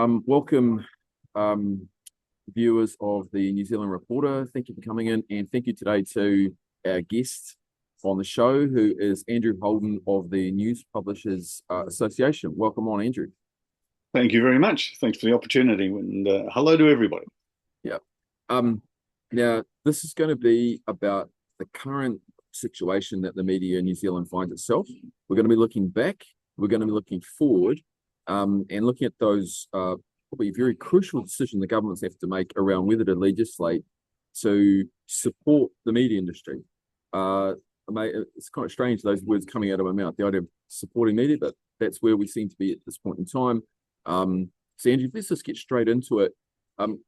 Welcome, um, viewers of the New Zealand Reporter. Thank you for coming in, and thank you today to our guest on the show, who is Andrew Holden of the News Publishers Association. Welcome on, Andrew. Thank you very much. Thanks for the opportunity, and hello to everybody. Yeah. Um, Now, this is going to be about the current situation that the media in New Zealand finds itself. We're going to be looking back, we're going to be looking forward, and looking at those probably very crucial decisions the governments have to make around whether to legislate to support the media industry. It's kind of strange, those words coming out of my mouth, the idea of supporting media, but that's where we seem to be at this point in time. So Andrew, let's just get straight into it.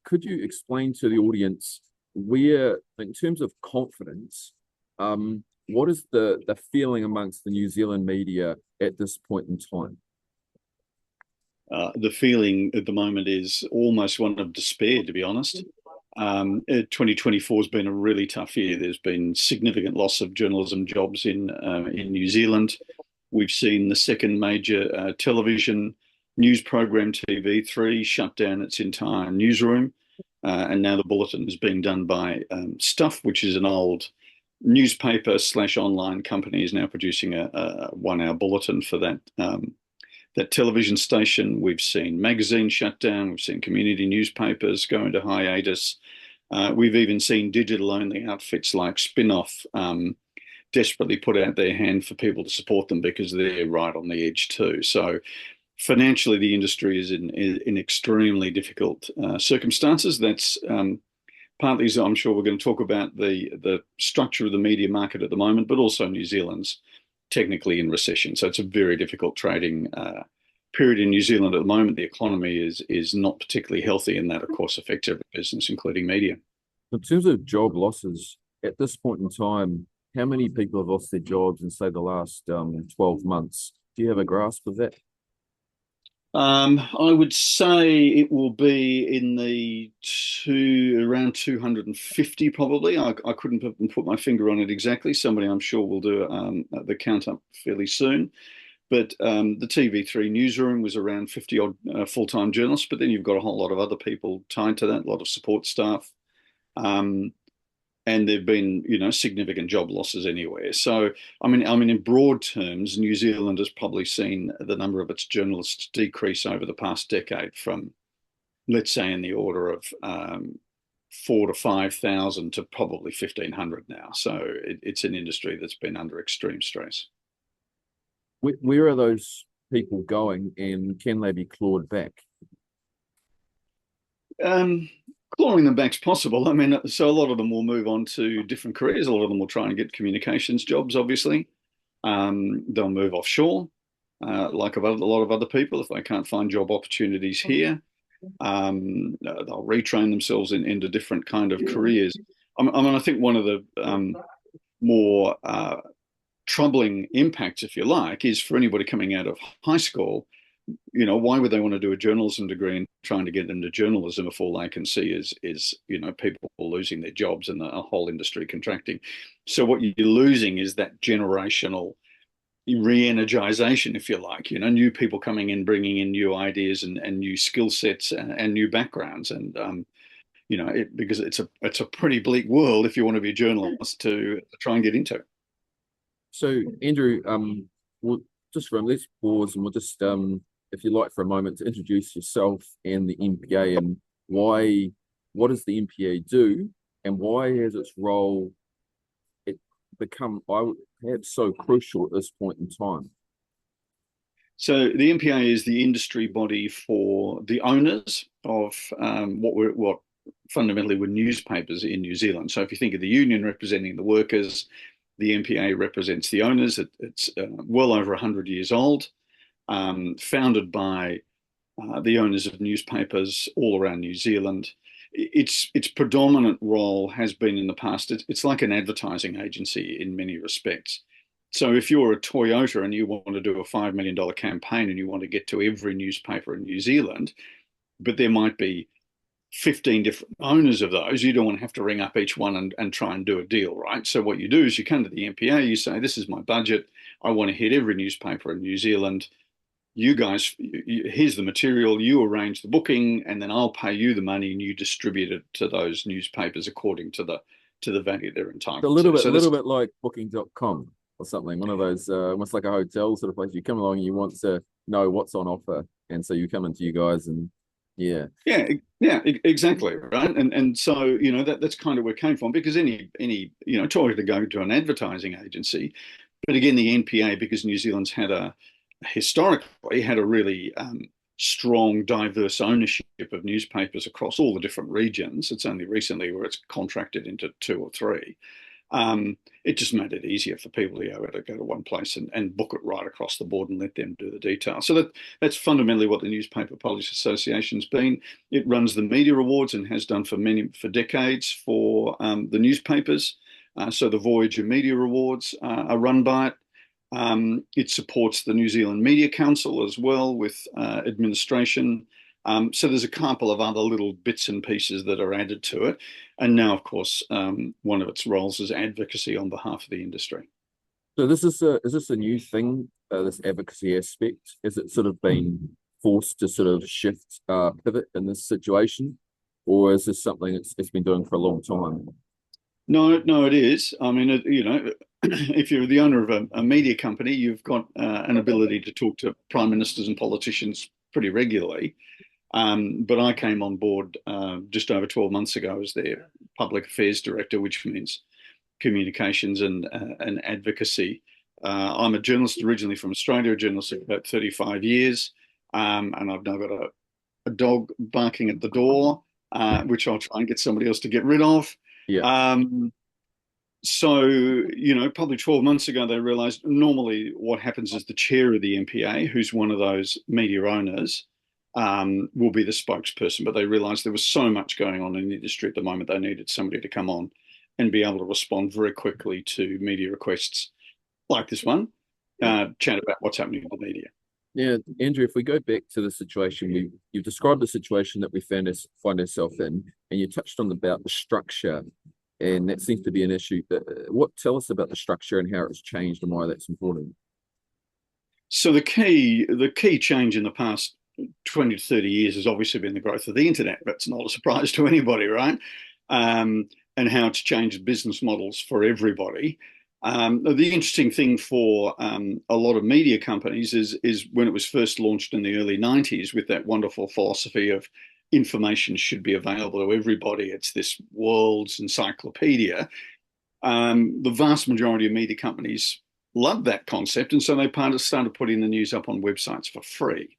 Could you explain to the audience where, in terms of confidence, what is the feeling amongst the New Zealand media at this point in time? The feeling at the moment is almost one of despair, to be honest. 2024 has been a really tough year. There's been significant loss of journalism jobs in New Zealand. We've seen the second major television news program, TV3, shut down its entire newsroom. And now the bulletin is being done by Stuff, which is an old newspaper / online company, is now producing a 1 hour bulletin for that television station. We've seen magazines shut down. We've seen community newspapers go into hiatus. We've even seen digital-only outfits like Spin-Off desperately put out their hand for people to support them because they're right on the edge too. So financially, the industry is in extremely difficult circumstances. That's partly, as I'm sure we're going to talk about, the structure of the media market at the moment, but also New Zealand's technically in recession. So it's a very difficult trading period in New Zealand at the moment. The economy is not particularly healthy, and that, of course, affects every business, including media. In terms of job losses, at this point in time, how many people have lost their jobs in, say, the last 12 months? Do you have a grasp of that? I would say it will be in around 250 probably. I couldn't put my finger on it exactly. Somebody I'm sure will do the count up fairly soon. But the TV3 newsroom was around 50 odd full-time journalists, but then you've got a whole lot of other people tied to that, a lot of support staff. And there've been, significant job losses anywhere. So, I mean, in broad terms, New Zealand has probably seen the number of its journalists decrease over the past decade from, let's say, in the order of 4,000 to 5,000 to probably 1,500 now. So it's an industry that's been under extreme stress. Where are those people going, and can they be clawed back? Clawing them back's possible. I mean, so a lot of them will move on to different careers. A lot of them will try and get communications jobs, obviously. They'll move offshore, like a lot of other people, if they can't find job opportunities here. They'll retrain themselves into different kind of careers. I think one of the more troubling impacts, if you like, is for anybody coming out of high school. Why would they want to do a journalism degree and trying to get into journalism if all they can see is people losing their jobs and the whole industry contracting? So what you're losing is that generational re-energization, if you like, new people coming in, bringing in new ideas and new skill sets and new backgrounds. And, because it's a pretty bleak world if you want to be a journalist to try and get into. So, Andrew, let's pause, and we'll just, if you like, for a moment, to introduce yourself and the NPA, and what does the NPA do, and why has its role become, perhaps, so crucial at this point in time? So the NPA is the industry body for the owners of what fundamentally were newspapers in New Zealand. So if you think of the union representing the workers, the NPA represents the owners. It's well over 100 years old, founded by the owners of newspapers all around New Zealand. Its predominant role has been in the past, it's like an advertising agency in many respects. So if you're a Toyota and you want to do a $5 million campaign and you want to get to every newspaper in New Zealand, but there might be 15 different owners of those, you don't want to have to ring up each one and try and do a deal, right? So what you do is you come to the NPA, you say, this is my budget. I want to hit every newspaper in New Zealand. you guys, here's the material, you arrange the booking, and then I'll pay you the money, and you distribute it to those newspapers according to the value they're A entitled to. So little that's bit like booking.com or something, one of those almost like a hotel sort of place. You come along and you want to know what's on offer, and so you come into you guys and yeah. yeah, yeah, exactly, right. And so that's kind of where it came from, because any talking to go to an advertising agency, but again the NPA, because New Zealand's had a historically had a really strong, diverse ownership of newspapers across all the different regions. It's only recently where it's contracted into two or three. It just made it easier for people to be able to go to one place and book it right across the board and let them do the details. So that's fundamentally what the Newspaper Publishers Association's been. It runs the media awards and has done for decades for the newspapers. So the Voyager Media Awards are run by it. It supports the New Zealand Media Council as well with administration. So there's a couple of other little bits and pieces that are added to it. And now, of course, one of its roles is advocacy on behalf of the industry. So is this a new thing? This advocacy aspect, is it sort of been forced to sort of shift, pivot in this situation, or is this something it's been doing for a long time? No, no, it is. I mean, if you're the owner of a media company, you've got an ability to talk to prime ministers and politicians pretty regularly. But I came on board just over 12 months ago as their public affairs director, which means communications and advocacy. I'm a journalist originally from Australia, a journalist for about 35 years, and I've now got a dog barking at the door, which I'll try and get somebody else to get rid of. Yeah. So, probably 12 months ago, they realized normally what happens is the chair of the NPA, who's one of those media owners, will be the spokesperson. But they realized there was so much going on in the industry at the moment, they needed somebody to come on and be able to respond very quickly to media requests like this one, chat about what's happening in the media. Yeah, Andrew, if we go back to the situation, you've described the situation that we find ourselves in, and you touched on about the structure, and that seems to be an issue. Tell us about the structure and how it's changed and why that's important. So the key change in the past 20 to 30 years has obviously been the growth of the internet. That's not a surprise to anybody, right? And how it's changed business models for everybody. The interesting thing for a lot of media companies is when it was first launched in the early 90s with that wonderful philosophy of information should be available to everybody. It's this world's encyclopedia. The vast majority of media companies loved that concept, and so they started putting the news up on websites for free.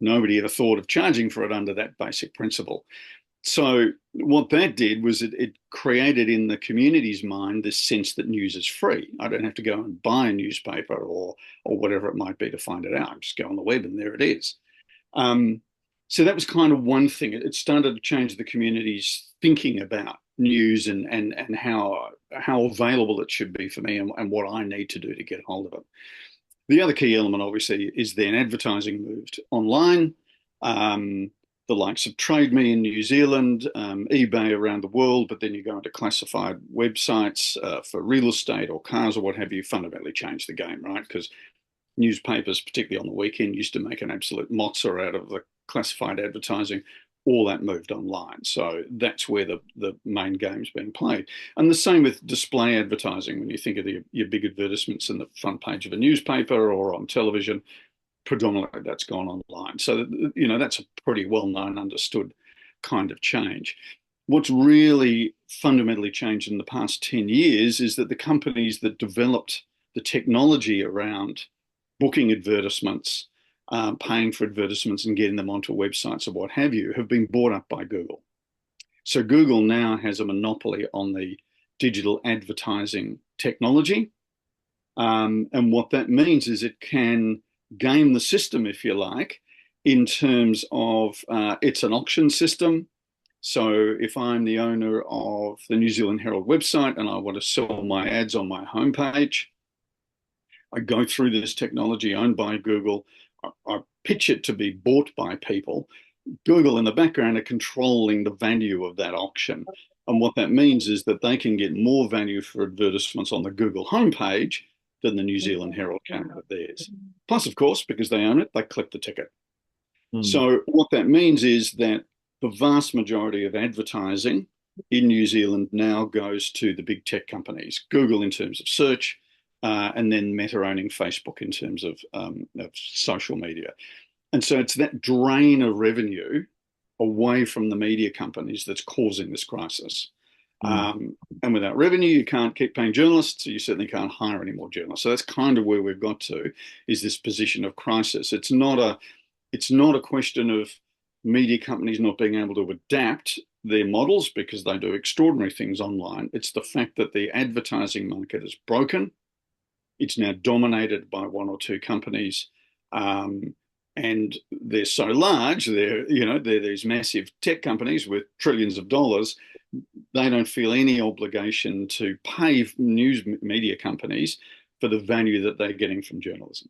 Nobody ever thought of charging for it under that basic principle. So what that did was it created in the community's mind this sense that news is free. I don't have to go and buy a newspaper or whatever it might be to find it out. I just go on the web and there it is. So that was kind of one thing. It started to change the community's thinking about news and how available it should be for me and what I need to do to get hold of it. The other key element, obviously, is then advertising moved online. The likes of Trade Me in New Zealand, eBay around the world, but then you go into classified websites for real estate or cars or what have you, fundamentally changed the game, right? Because newspapers, particularly on the weekend, used to make an absolute mozza out of the classified advertising. All that moved online. So that's where the main game's being played. And the same with display advertising. When you think of your big advertisements in the front page of a newspaper or on television, predominantly that's gone online. So, that's a pretty well-known, understood kind of change. What's really fundamentally changed in the past 10 years is that the companies that developed the technology around booking advertisements, paying for advertisements and getting them onto websites or what have you, have been bought up by Google. So Google now has a monopoly on the digital advertising technology. And what that means is it can game the system, if you like, in terms of it's an auction system. So if I'm the owner of the New Zealand Herald website and I want to sell my ads on my homepage, I go through this technology owned by Google. I pitch it to be bought by people. Google in the background are controlling the value of that auction. And what that means is that they can get more value for advertisements on the Google homepage than the New Zealand Herald can with theirs. Plus, of course, because they own it, they clip the ticket. So what that means is that the vast majority of advertising in New Zealand now goes to the big tech companies, Google in terms of search, and then Meta owning Facebook in terms of social media. And so it's that drain of revenue away from the media companies that's causing this crisis. And without revenue, you can't keep paying journalists. You certainly can't hire any more journalists. So that's kind of where we've got to, is this position of crisis. It's not a question of media companies not being able to adapt their models because they do extraordinary things online. It's the fact that the advertising market is broken. It's now dominated by one or two companies. And they're so large, they're these massive tech companies with trillions of dollars. They don't feel any obligation to pay news media companies for the value that they're getting from journalism.